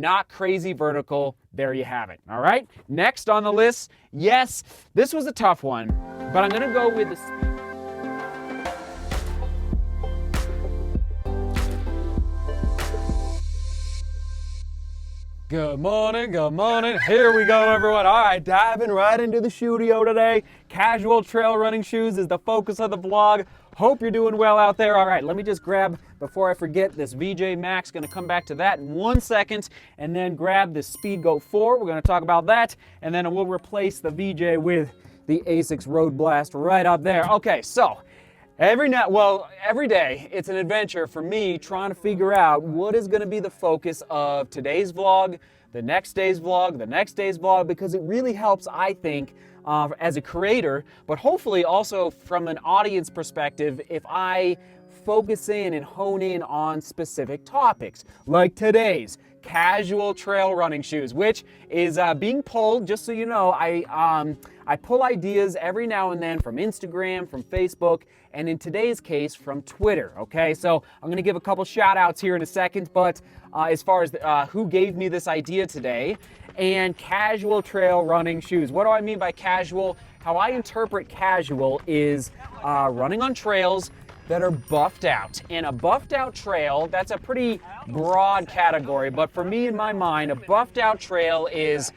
not crazy vertical. There you have it. All right. Next on the list, yes, this was a tough one, but I'm going to go with the speed. Good morning, good morning. Here we go, everyone. All right, diving right into the studio today. Casual trail running shoes is the focus of the vlog. Hope you're doing well out there. All right, let me just grab, before I forget, this VJ Max. Going to come back to that in 1 second, and then grab the Speedgoat 4. We're going to talk about that, and then we'll replace the VJ with the Asics Road Blast right up there. Okay, so every day, it's an adventure for me trying to figure out what is going to be the focus of today's vlog, the next day's vlog, the next day's vlog, because it really helps, I think, as a creator, but hopefully also from an audience perspective, if I focus in and hone in on specific topics, like today's casual trail running shoes, which is being pulled, just so you know, I pull ideas every now and then from Instagram, from Facebook, and in today's case, from Twitter, okay? So I'm gonna give a couple shout outs here in a second, but as far as who gave me this idea today, and casual trail running shoes. What do I mean by casual? How I interpret casual is running on trails that are buffed out. And a buffed out trail, that's a pretty broad category, but for me, in my mind, a buffed out trail is,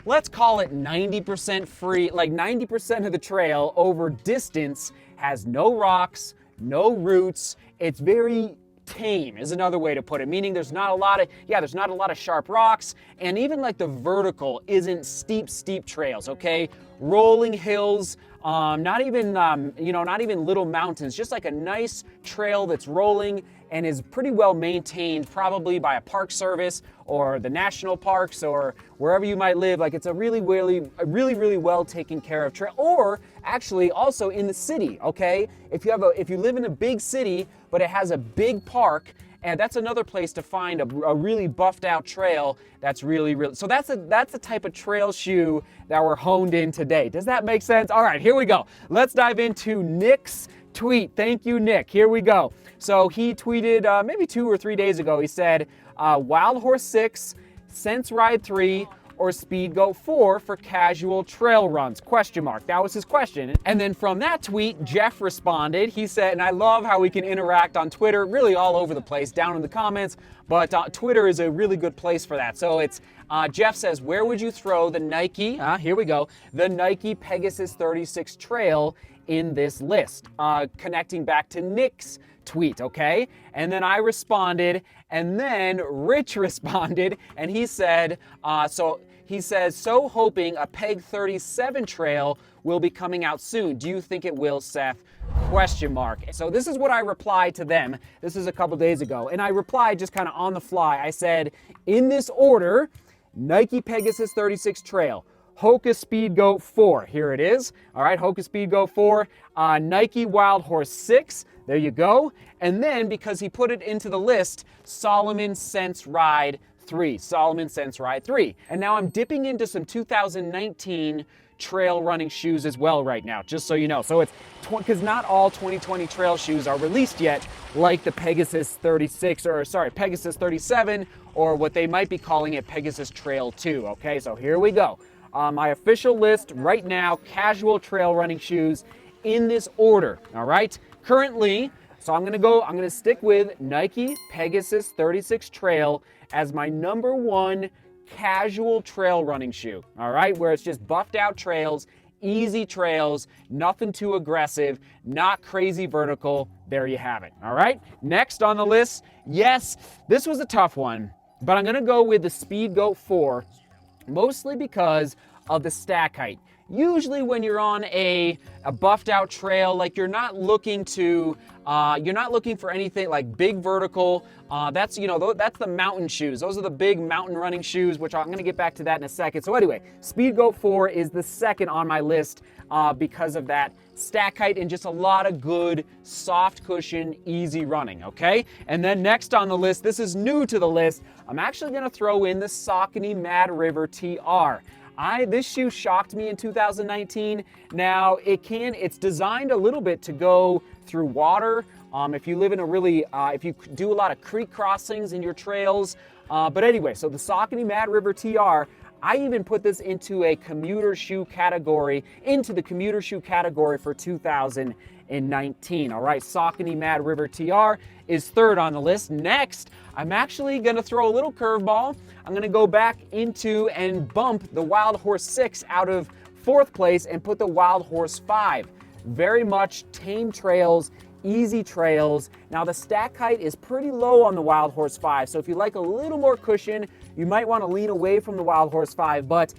let's call it 90% free, like 90% of the trail over distance has no rocks, no roots. It's very tame is another way to put it, meaning there's not a lot of sharp rocks, and even like the vertical isn't steep trails, okay? Rolling hills, not even little mountains, just like a nice trail that's rolling and is pretty well maintained, probably by a park service or the national parks or wherever you might live. Like, it's a really well taken care of trail, or actually also in the city, okay? If you live in a big city, but it has a big park, and that's another place to find a really buffed out trail that's really, so that's the type of trail shoe that we're honed in today. Does that make sense? All right, here we go. Let's dive into Nick's tweet. Thank you, Nick. Here we go. So he tweeted maybe 2 or 3 days ago. He said, Wild Horse 6, Sense Ride 3, or Speedgoat 4 for casual trail runs, ? That was his question. And then from that tweet, Jeff responded. He said, and I love how we can interact on Twitter, really all over the place, down in the comments, but Twitter is a really good place for that. So it's, Jeff says, where would you throw the Nike, here we go, the Nike Pegasus 36 Trail in this list? Connecting back to Nick's tweet, okay? And then I responded, and then Rich responded, and he said, so hoping a Peg 37 trail will be coming out soon. Do you think it will, Seth? ? So this is what I replied to them. This is a couple days ago, and I replied just kind of on the fly. I said, in this order, Nike Pegasus 36 Trail, Hoka Speedgoat 4, here it is. All right, Hoka Speedgoat 4, Nike Wild Horse 6, there you go. And then, because he put it into the list, Salomon Sense Ride 3. And now I'm dipping into some 2019 trail running shoes as well right now, just so you know. So it's, because not all 2020 trail shoes are released yet, like the Pegasus 37, or what they might be calling it, Pegasus Trail 2, okay? So here we go. My official list right now, casual trail running shoes in this order, all right? Currently, so I'm gonna stick with Nike Pegasus 36 Trail as my number 1 casual trail running shoe, all right? Where it's just buffed out trails, easy trails, nothing too aggressive, not crazy vertical. There you have it, all right? Next on the list, yes, this was a tough one, but I'm gonna go with the Speedgoat 4, mostly because of the stack height. Usually when you're on a buffed out trail, like you're not looking for anything like big vertical. That's the mountain shoes. Those are the big mountain running shoes, which I'm gonna get back to that in a second. So anyway, Speedgoat 4 is the second on my list because of that stack height and just a lot of good soft cushion, easy running, okay? And then next on the list, this is new to the list, I'm actually gonna throw in the Saucony Mad River TR. This shoe shocked me in 2019. Now, it's designed a little bit to go through water. If you live in if you do a lot of creek crossings in your trails, But anyway, so the Saucony Mad River TR, I even put this into a commuter shoe category, for 2019. All right, Saucony Mad River TR is third on the list. Next, I'm actually gonna throw a little curveball. I'm gonna go back into and bump the Wild Horse 6 out of fourth place and put the Wild Horse 5. Very much tame trails, easy trails. Now the stack height is pretty low on the Wild Horse 5, so if you like a little more cushion, you might want to lean away from the Wild Horse 5, but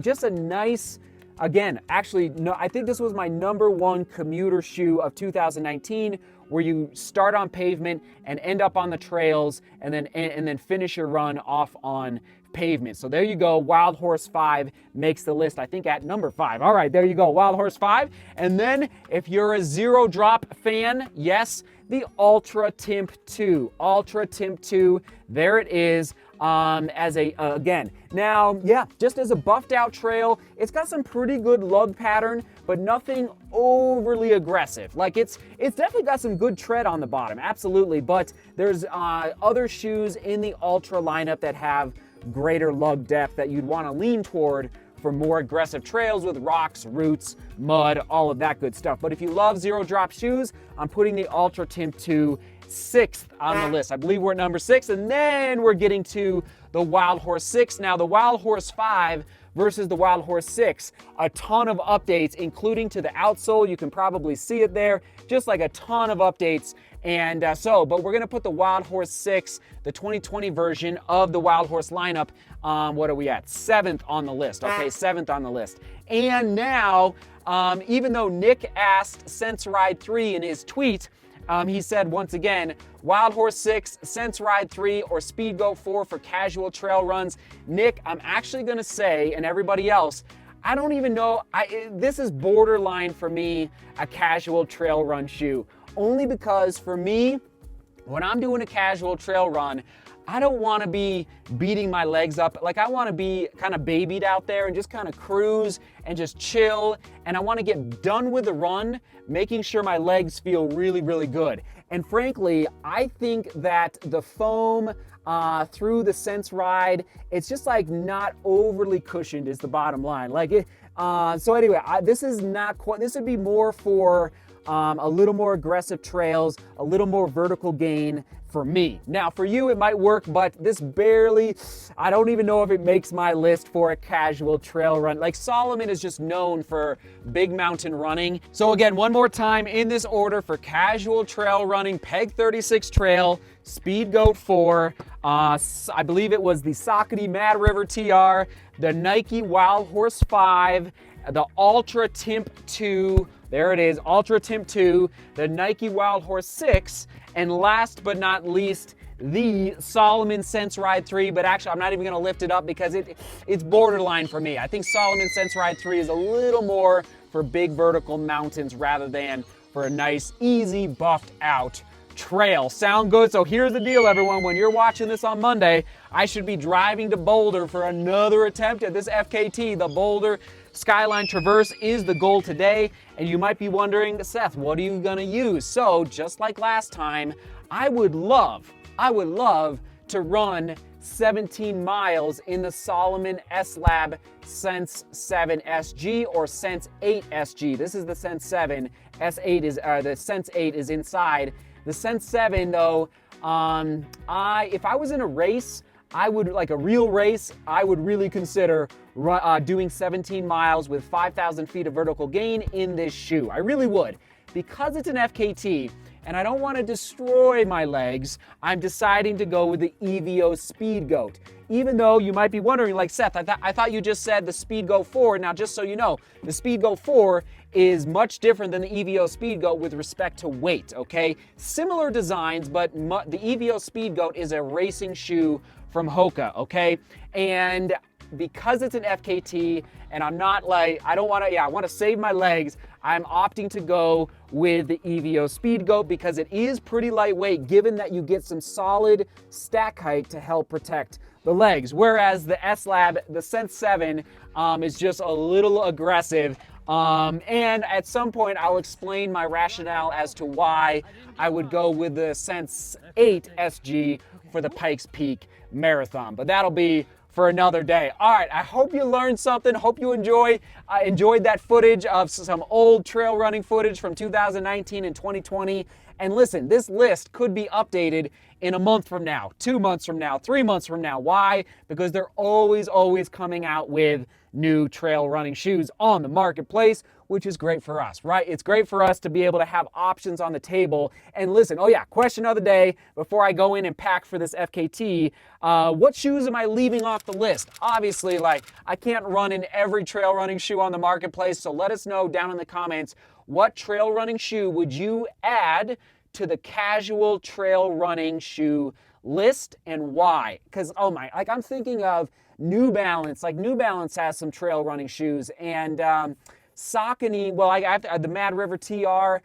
just a nice, again, actually, no, I think this was my #1 commuter shoe of 2019, where you start on pavement and end up on the trails and then finish your run off on pavement. So there you go, Wild Horse 5 makes the list, I think, at number 5. All right, there you go, Wild Horse 5. And then if you're a zero drop fan, yes, the Ultra Timp 2. Ultra Timp 2, there it is. Again, now, yeah, just as a buffed out trail, it's got some pretty good lug pattern, but nothing overly aggressive. Like it's definitely got some good tread on the bottom, absolutely, but there's other shoes in the Ultra lineup that have greater lug depth that you'd want to lean toward for more aggressive trails with rocks, roots, mud, all of that good stuff. But if you love zero drop shoes, I'm putting the Ultra Timp 2 6th on the list. I believe we're at number 6, and then we're getting to the Wild Horse 6. Now the Wild Horse 5 versus the Wild Horse 6, a ton of updates, including to the outsole. You can probably see it there, just like a ton of updates. And but we're gonna put the Wild Horse 6, the 2020 version of the Wild Horse lineup, what are we at? 7th on the list, okay, 7th on the list. And now, even though Nick asked Sense Ride 3 in his tweet, he said, once again, Wild Horse 6, Sense Ride 3, or Speedgoat 4 for casual trail runs. Nick, I'm actually gonna say, and everybody else, I don't even know, this is borderline for me, a casual trail run shoe. Only because for me, when I'm doing a casual trail run, I don't want to be beating my legs up. Like, I want to be kind of babied out there and just kind of cruise and just chill. And I want to get done with the run, making sure my legs feel really, really good. And frankly, I think that the foam through the Sense Ride, it's just like not overly cushioned is the bottom line. Like it, so anyway, this is not quite, this would be more for a little more aggressive trails, a little more vertical gain for me. Now for you it might work, but this barely, I don't even know if it makes my list for a casual trail run. Like Solomon is just known for big mountain running. So again, one more time in this order for casual trail running: Peg 36 Trail, Speedgoat 4, I believe it was the Saucony Mad River TR, the Nike Wild Horse 5, the Ultra Timp 2, there it is, Ultra Timp 2, the Nike Wild Horse 6, and last but not least, the Solomon Sense Ride 3, but actually I'm not even gonna lift it up because it's borderline for me. I think Solomon Sense Ride 3 is a little more for big vertical mountains rather than for a nice, easy, buffed out trail. Sound good? So here's the deal, everyone. When you're watching this on Monday, I should be driving to Boulder for another attempt at this FKT. The Boulder Skyline Traverse is the goal today, and you might be wondering, Seth, what are you gonna use? So just like last time, I would love to run 17 miles in the Salomon S-Lab Sense 7 SG or Sense 8 SG. This is the Sense 7. S8 is the Sense 8 is inside. The Sense 7 though, if I was in a race, I would, like a real race, I would really consider doing 17 miles with 5,000 feet of vertical gain in this shoe. I really would. Because it's an FKT and I don't want to destroy my legs, I'm deciding to go with the EVO Speedgoat. Even though you might be wondering, like, Seth, I thought you just said the Speedgoat 4. Now, just so you know, the Speedgoat 4 is much different than the EVO Speedgoat with respect to weight, okay? Similar designs, but the EVO Speedgoat is a racing shoe from Hoka, okay? And because it's an FKT and I'm not like, I want to save my legs, I'm opting to go with the EVO Speedgoat because it is pretty lightweight, given that you get some solid stack height to help protect the legs. Whereas the S-Lab, the Sense 7, is just a little aggressive. And at some point I'll explain my rationale as to why I would go with the Sense 8 SG for the Pikes Peak Marathon. But that'll be for another day. All right, I hope you learned something. Hope you enjoyed that footage of some old trail running footage from 2019 and 2020. And listen, this list could be updated in a month from now, 2 months from now, 3 months from now. Why? Because they're always coming out with new trail running shoes on the marketplace, which is great for us, right? It's great for us to be able to have options on the table. And listen, oh yeah, question of the day before I go in and pack for this FKT, what shoes am I leaving off the list? Obviously, like, I can't run in every trail running shoe on the marketplace, so let us know down in the comments, what trail running shoe would you add to the casual trail running shoe list and why? Because, oh my, like, I'm thinking of New Balance. Like, New Balance has some trail running shoes, and Saucony, well, I have the Mad River TR.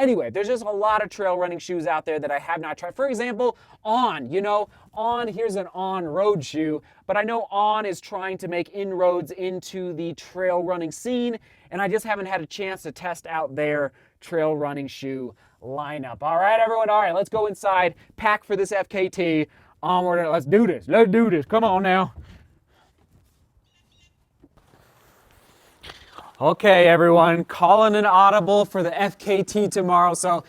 Anyway, there's just a lot of trail running shoes out there that I have not tried. For example, On, here's an On road shoe, but I know On is trying to make inroads into the trail running scene, and I just haven't had a chance to test out their trail running shoe lineup. All right, everyone, all right, let's go inside, pack for this FKT. Onward, let's do this, come on now. Okay, everyone, calling an audible for the FKT tomorrow. So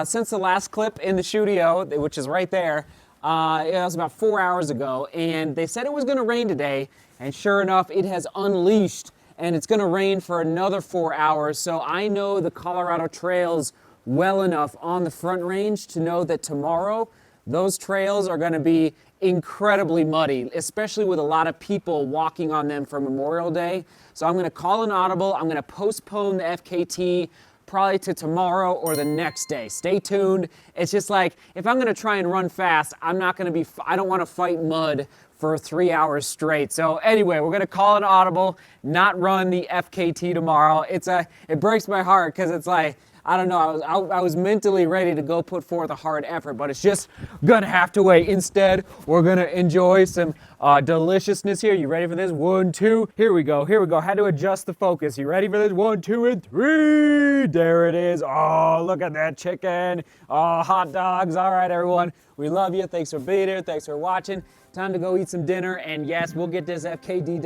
since the last clip in the studio, which is right there, it was about 4 hours ago, and they said it was going to rain today, and sure enough, it has unleashed, and it's going to rain for another 4 hours. So I know the Colorado trails well enough on the Front Range to know that tomorrow, those trails are going to be incredibly muddy, especially with a lot of people walking on them for Memorial Day. So I'm going to call an audible. I'm going to postpone the FKT probably to tomorrow or the next day. Stay tuned. It's just like, if I'm going to try and run fast, I don't want to fight mud for 3 hours straight. So anyway, we're going to call an audible, not run the FKT tomorrow. It breaks my heart because it's like, I don't know, I was mentally ready to go put forth a hard effort, but it's just gonna have to wait. Instead, we're gonna enjoy some deliciousness here. You ready for this? 1, 2, here we go. Had to adjust the focus. You ready for this? 1, 2, and 3. There it is. Oh, look at that chicken. Oh, hot dogs. All right, everyone. We love you. Thanks for being here. Thanks for watching. Time to go eat some dinner, and yes, we'll get this FKT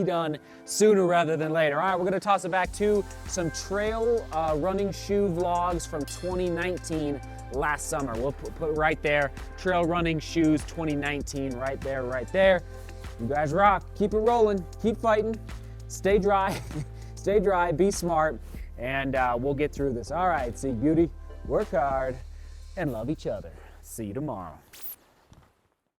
done sooner rather than later. All right, we're gonna toss it back to some trail running shoe vlogs from 2019 last summer. We'll put right there, trail running shoes 2019, right there. You guys rock, keep it rolling, keep fighting, stay dry, be smart, and we'll get through this. All right, see, beauty, work hard, and love each other. See you tomorrow.